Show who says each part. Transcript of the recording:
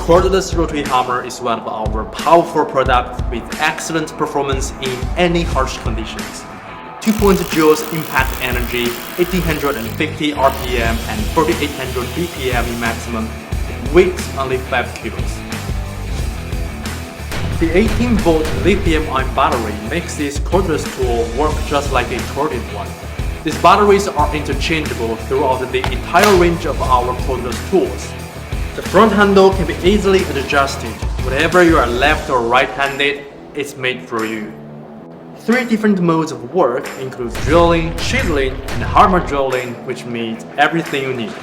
Speaker 1: cordless rotary hammer is one of our powerful products with excellent performance in any harsh conditions. 2.0 joules impact energy, 1850 RPM and 4800 BPM in maximum, weight only 5 kilos. The 18-volt lithium-ion battery makes this cordless tool work just like a corded one. These batteries are interchangeable throughout the entire range of our cordless tools. The front handle can be easily adjusted. Whenever you are left or right-handed, it's made for you. 3 different modes of work include drilling, chiseling, and hammer drilling, which means everything you need.